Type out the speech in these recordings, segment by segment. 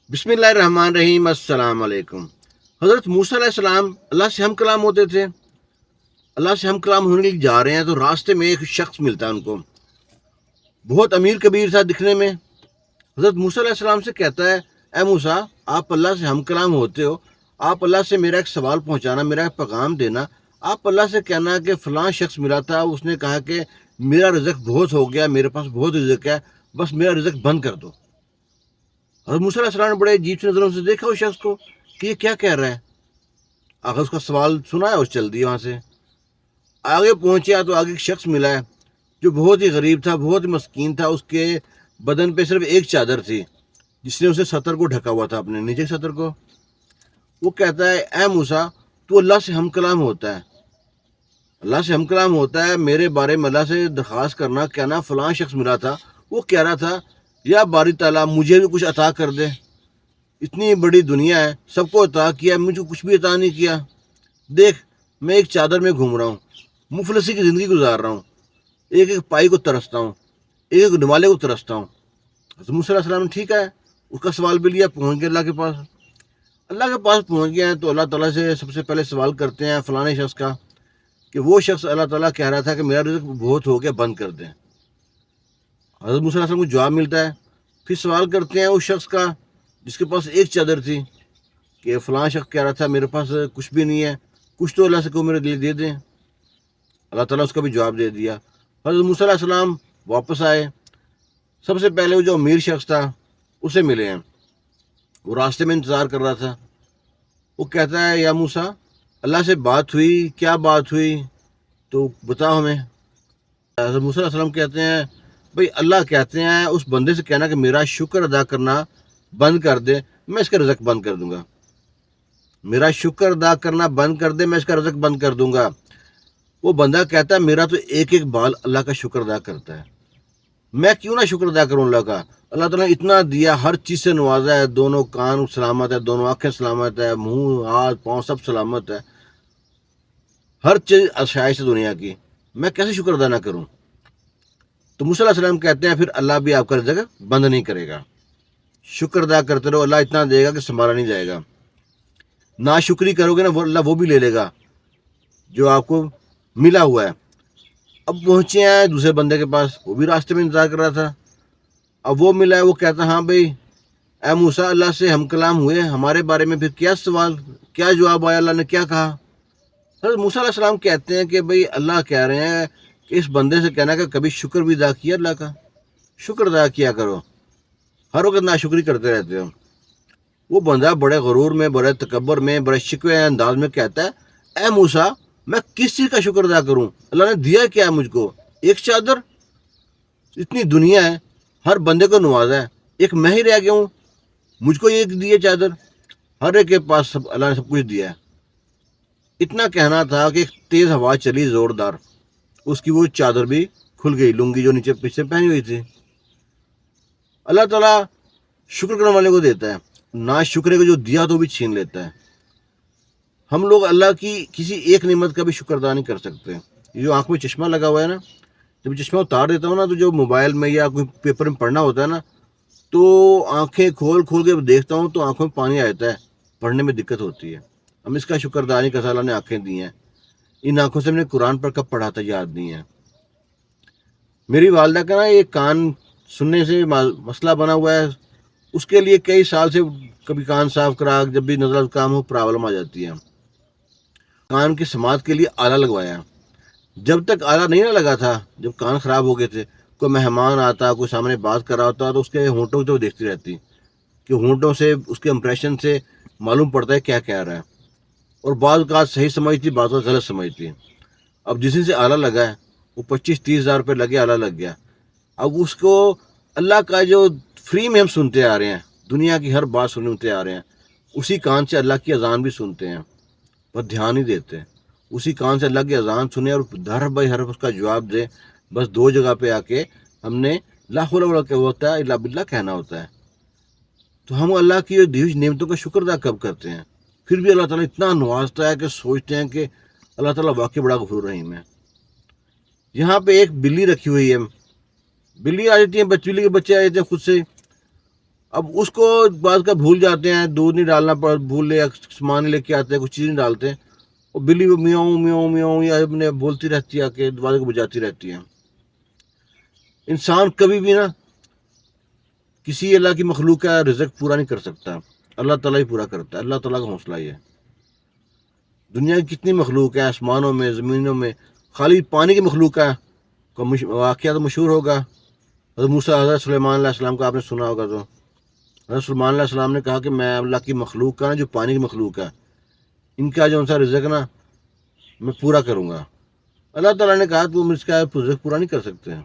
بسم اللہ الرحمن الرحیم۔ السلام علیکم۔ حضرت موسیٰ علیہ السلام اللہ سے ہم کلام ہوتے تھے۔ اللہ سے ہم کلام ہونے کے لیے جا رہے ہیں تو راستے میں ایک شخص ملتا ہے ان کو، بہت امیر کبیر تھا دکھنے میں۔ حضرت موسیٰ علیہ السلام سے کہتا ہے، اے موسیٰ، آپ اللہ سے ہم کلام ہوتے ہو، آپ اللہ سے میرا ایک سوال پہنچانا، میرا ایک پیغام دینا۔ آپ اللہ سے کہنا کہ فلاں شخص ملا تھا، اس نے کہا کہ میرا رزق بہت ہو گیا، میرے پاس بہت رزق ہے، بس میرا رزق بند کر دو۔ حضرت موسیٰ علیہ السلام نے بڑے عجیب سی نظروں سے دیکھا اس شخص کو کہ یہ کیا کہہ رہا ہے۔ آخر اس کا سوال سنا ہے اور چل دی وہاں سے۔ آگے پہنچا تو آگے ایک شخص ملا ہے جو بہت ہی غریب تھا، بہت ہی مسکین تھا۔ اس کے بدن پہ صرف ایک چادر تھی جس نے اسے سطر کو ڈھکا ہوا تھا، اپنے نیچے سطر کو۔ وہ کہتا ہے، اے موسیٰ، تو اللہ سے ہم کلام ہوتا ہے، اللہ سے ہم کلام ہوتا ہے، میرے بارے میں اللہ سے درخواست کرنا، کہنا فلاں شخص ملا تھا، وہ کہہ رہا تھا یا باری تعالیٰ مجھے بھی کچھ عطا کر دے، اتنی بڑی دنیا ہے، سب کو عطا کیا، مجھے کچھ بھی عطا نہیں کیا۔ دیکھ، میں ایک چادر میں گھوم رہا ہوں، مفلسی کی زندگی گزار رہا ہوں، ایک ایک پائی کو ترستا ہوں، ایک ایک نوالے کو ترستا ہوں۔ حضرت موسیٰ علیہ السلام نے ٹھیک ہے، اس کا سوال بھی لیا، پہنچ گیا اللہ کے پاس۔ اللہ کے پاس پہنچ گیا ہے تو اللہ تعالیٰ سے سب سے پہلے سوال کرتے ہیں فلانے شخص کا کہ وہ شخص اللہ تعالیٰ کہہ رہا تھا کہ میرا رزق بہت ہو گیا، بند کر دیں۔ حضرت موسیٰ علیہ السلام کو جواب ملتا ہے۔ پھر سوال کرتے ہیں اس شخص کا جس کے پاس ایک چادر تھی کہ فلاں شخص کہہ رہا تھا میرے پاس کچھ بھی نہیں ہے، کچھ تو اللہ سے کو میرے لیے دے دیں۔ اللہ تعالیٰ اس کا بھی جواب دے دیا۔ حضرت موسیٰ علیہ السلام واپس آئے، سب سے پہلے وہ جو امیر شخص تھا اسے ملے ہیں، وہ راستے میں انتظار کر رہا تھا۔ وہ کہتا ہے، یا موسیٰ، اللہ سے بات ہوئی، کیا بات ہوئی تو بتاؤ ہمیں۔ حضرت موسیٰ علیہ السلام کہتے ہیں، بھئی اللہ کہتے ہیں اس بندے سے کہنا کہ میرا شکر ادا کرنا بند کر دے، میں اس کا رزق بند کر دوں گا۔ میرا شکر ادا کرنا بند کر دے، میں اس کا رزق بند کر دوں گا۔ وہ بندہ کہتا ہے، میرا تو ایک ایک بال اللہ کا شکر ادا کرتا ہے، میں کیوں نہ شکر ادا کروں اللہ کا۔ اللہ تعالیٰ نے اتنا دیا، ہر چیز سے نوازا ہے، دونوں کان سلامت ہے، دونوں آنکھیں سلامت ہے، منہ ہاتھ پاؤں سب سلامت ہے، ہر چیز آسائش ہے دنیا کی، میں کیسے شکر ادا نہ کروں۔ تو موسیٰ علیہ السلام کہتے ہیں پھر اللہ بھی آپ کا رزق بند نہیں کرے گا، شکر ادا کرتے رہو، اللہ اتنا دے گا کہ سنبھالا نہیں جائے گا۔ نا شکری کرو گے نا، وہ اللہ وہ بھی لے لے گا جو آپ کو ملا ہوا ہے۔ اب پہنچے ہیں دوسرے بندے کے پاس، وہ بھی راستے میں انتظار کر رہا تھا۔ اب وہ ملا ہے، وہ کہتا ہاں بھئی، اے موسیٰ، اللہ سے ہم کلام ہوئے، ہمارے بارے میں پھر کیا سوال، کیا جواب آیا، اللہ نے کیا کہا۔ حضرت موسیٰ علیہ السلام کہتے ہیں کہ بھئی اللہ کہہ رہے ہیں کہ اس بندے سے کہنا کہ کبھی شکر بھی ادا کیا اللہ کا، شکر ادا کیا کرو، ہر وقت ناشکری کرتے رہتے ہو۔ وہ بندہ بڑے غرور میں، بڑے تکبر میں، بڑے شکوے انداز میں کہتا ہے، اے موسیٰ، میں کس چیز کا شکر ادا کروں، اللہ نے دیا کیا ہے مجھ کو، ایک چادر، اتنی دنیا ہے، ہر بندے کو نوازا ہے، ایک میں ہی رہ گیا ہوں، مجھ کو ایک دی ہے چادر، ہر ایک کے پاس سب اللہ نے سب کچھ دیا ہے۔ اتنا کہنا تھا کہ ایک تیز ہوا چلی زوردار، اس کی وہ چادر بھی کھل گئی، لنگی جو نیچے پیچھے پہنی ہوئی تھی۔ اللہ تعالیٰ شکر کرنے والے کو دیتا ہے، نا شکرے کو جو دیا تو بھی چھین لیتا ہے۔ ہم لوگ اللہ کی کسی ایک نعمت کا بھی شکر ادا نہیں کر سکتے۔ یہ جو آنکھ میں چشمہ لگا ہوا ہے نا، جب چشمہ اتار دیتا ہوں نا تو جو موبائل میں یا کوئی پیپر میں پڑھنا ہوتا ہے نا، تو آنکھیں کھول کے دیکھتا ہوں تو آنکھوں میں پانی آ جاتا ہے، پڑھنے میں دقت ہوتی ہے۔ ہم اس کا شکر ادا نہیں کر سکتے، اللہ نے آنکھیں دی ہیں، ان آنکھوں سے ہم نے قرآن پر کب پڑھا تھا یاد نہیں ہے۔ میری والدہ کا نا یہ کان سننے سے مسئلہ بنا ہوا ہے، اس کے لیے کئی سال سے کبھی کان صاف کرا، جب بھی نزلہ کام ہو پرابلم آ جاتی ہے۔ کان کی سماعت کے لیے آلہ لگوایا، جب تک آلہ نہیں نہ لگا تھا، جب کان خراب ہو گئے تھے، کوئی مہمان آتا، کوئی سامنے بات کر رہا ہوتا تو اس کے ہونٹوں کو دیکھتی رہتی کہ ہونٹوں سے اس کے امپریشن سے معلوم پڑتا ہے کیا کہہ رہا ہے، اور بعض اوقات صحیح سمجھتی، بعض اوقات غلط سمجھتی۔ اب جس دن سے آلہ لگا ہے، وہ 25-30 ہزار روپے لگے، آلہ لگ گیا۔ اب اس کو اللہ کا جو فری میں ہم سنتے آ رہے ہیں، دنیا کی ہر بات سنتے آ رہے ہیں، اسی کان سے اللہ کی اذان بھی سنتے ہیں، پر دھیان نہیں دیتے۔ اسی کان سے اللہ کی اذان سنیں اور ہر بائی حرف اس کا جواب دیں، بس دو جگہ پہ آ کے ہم نے لا حول ولا قوت الا باللہ کہنا ہوتا ہے۔ تو ہم اللہ کی دی ہوئی نعمتوں کا شکر ادا کب کرتے ہیں؟ پھر بھی اللہ تعالیٰ اتنا نوازتا ہے کہ سوچتے ہیں کہ اللہ تعالیٰ واقعی بڑا غفور رحیم ہے۔ یہاں پہ ایک بلی رکھی ہوئی ہے، بلی آ جاتی ہیں، بلی کے بچے آ جاتے ہیں خود سے۔ اب اس کو بعض کا بھول جاتے ہیں، دودھ نہیں ڈالنا بھول لے، سامان لے کے آتے ہیں، کچھ چیز نہیں ڈالتے، اور بلی وہ میاؤں میاؤں میاؤں یا اپنے بولتی رہتی ہے، آ کے دروازے کو بجاتی رہتی ہے۔ انسان کبھی بھی نا کسی اللہ کی مخلوق کا رزق پورا نہیں کر سکتا، اللہ تعالیٰ ہی پورا کرتا ہے، اللہ تعالیٰ کا حوصلہ ہی ہے۔ دنیا کی کتنی مخلوق ہے، آسمانوں میں، زمینوں میں، خالی پانی کی مخلوق ہے۔ واقعہ تو مشہور ہوگا، حضرت موسیٰ، حضرت سلیمان علیہ السلام کا آپ نے سنا ہوگا، تو حضرت سلیمان علیہ السلام نے کہا کہ میں اللہ کی مخلوق کا نا، جو پانی کی مخلوق ہے، ان کا جو ان سا رزق نا میں پورا کروں گا۔ اللہ تعالیٰ نے کہا تم اس کا رزق پورا نہیں کر سکتے ہیں۔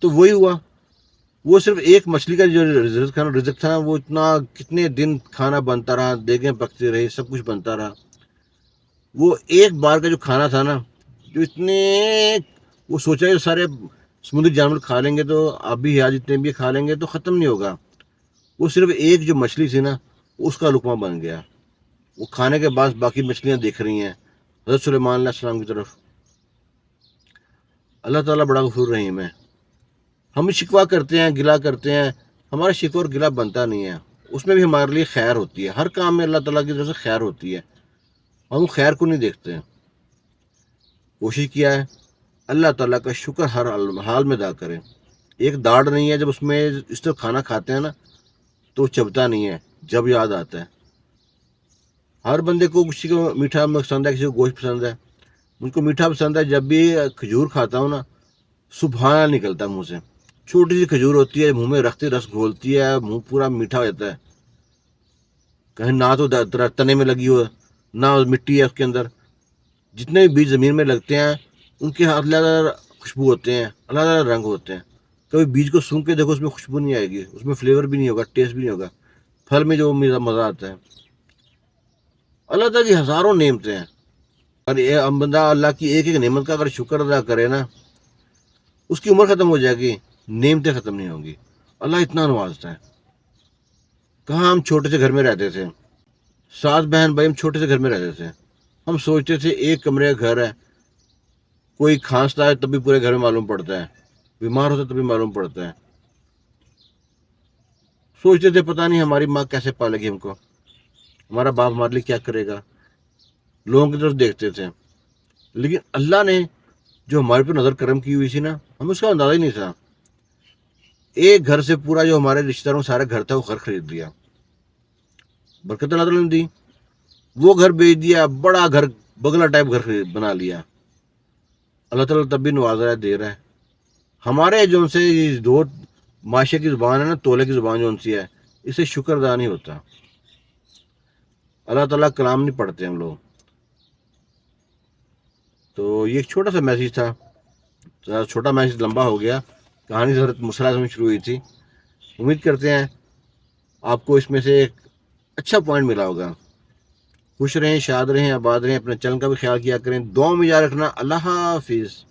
تو وہی ہوا، وہ صرف ایک مچھلی کا جو رزق تھا نا، وہ اتنا کتنے دن کھانا بنتا رہا، دیگیں پکتی رہی، سب کچھ بنتا رہا۔ وہ ایک بار کا جو کھانا تھا نا، جو اتنے، وہ سوچا کہ سارے سمندری جانور کھا لیں گے تو آپ بھی یاد جتنے بھی کھا لیں گے تو ختم نہیں ہوگا۔ وہ صرف ایک جو مچھلی تھی نا، اس کا لقمہ بن گیا۔ وہ کھانے کے بعد باقی مچھلیاں دیکھ رہی ہیں حضرت سلیمان علیہ السلام کی طرف۔ اللہ تعالیٰ بڑا غفور رحیم ہے۔ ہم شکوہ کرتے ہیں، گلا کرتے ہیں، ہمارا شکوہ اور گلا بنتا نہیں ہے، اس میں بھی ہمارے لیے خیر ہوتی ہے، ہر کام میں اللہ تعالیٰ کی طرف سے خیر ہوتی ہے، ہم خیر کو نہیں دیکھتے ہیں۔ کوشش کیا ہے اللہ تعالیٰ کا شکر ہر حال میں ادا کریں۔ ایک داڑھ نہیں ہے، جب اس میں اس طرح کھانا کھاتے ہیں نا تو چبھتا نہیں ہے، جب یاد آتا ہے۔ ہر بندے کو کسی کو میٹھا پسند ہے، کسی کو گوشت پسند ہے، مجھ کو میٹھا پسند ہے۔ جب بھی کھجور کھاتا ہوں نا، سبحان نکلتا منہ سے۔ چھوٹی سی کھجور ہوتی ہے، منہ میں رکھتے رس گھولتی ہے، منہ پورا میٹھا ہو جاتا ہے، کہیں نہ تو تنے میں لگی ہو، نہ مٹی ہے اس کے اندر۔ جتنے بھی بیج زمین میں لگتے ہیں ان کے الگ الگ خوشبو ہوتے ہیں، الگ الگ رنگ ہوتے ہیں۔ کبھی بیج کو سونگھ کے دیکھو، اس میں خوشبو نہیں آئے گی، اس میں فلیور بھی نہیں ہوگا، ٹیسٹ بھی نہیں ہوگا، پھل میں جو مزہ آتا ہے۔ اللہ تعالیٰ کی ہزاروں نعمتیں ہیں، اور بندہ اللہ کی ایک ایک نعمت کا اگر شکر ادا کرے نا، اس کی عمر ختم ہو جائے گی، نعمتیں ختم نہیں ہوں گی۔ اللہ اتنا نوازتا ہے۔ کہاں ہم چھوٹے سے گھر میں رہتے تھے، 7 بہن بھائی، ہم چھوٹے سے گھر میں رہتے تھے۔ ہم سوچتے تھے ایک کمرے کا گھر ہے، کوئی کھانستا ہے تب بھی پورے گھر میں معلوم پڑتا ہے، بیمار ہوتا ہے تب بھی معلوم پڑتا ہے۔ سوچتے تھے پتہ نہیں ہماری ماں کیسے پالے گی ہم کو، ہمارا باپ ہمارے لیے کیا کرے گا، لوگوں کی طرف دیکھتے تھے۔ لیکن اللہ نے جو ہمارے پہ نظر کرم کی ہوئی تھی نا، ہمیں اس کا اندازہ ہی نہیں تھا۔ ایک گھر سے پورا جو ہمارے رشتہ داروں سارا گھر تھا، وہ گھر خرید لیا، برکت اللہ تعالیٰ نے دی۔ وہ گھر بیچ دیا، بڑا گھر، بگلا ٹائپ گھر بنا لیا۔ اللہ تعالیٰ تب بھی نواز رہا ہے، دے رہا ہے۔ ہمارے جو ان سے دو معاشرے کی زبان ہے نا، تولے کی زبان جو ان سی ہے، اسے شکر ادا نہیں ہوتا۔ اللہ تعالیٰ کلام نہیں پڑھتے ہم لوگ۔ تو یہ ایک چھوٹا سا میسیج تھا، چھوٹا میسیج لمبا ہو گیا۔ کہانی حضرت موسیٰ علیہ السلام میں شروع ہوئی تھی۔ امید کرتے ہیں آپ کو اس میں سے ایک اچھا پوائنٹ ملا ہوگا۔ خوش رہیں، شاد رہیں، آباد رہیں، اپنے چینل کا بھی خیال کیا کریں، دعاؤں میں یاد رکھنا۔ اللہ حافظ۔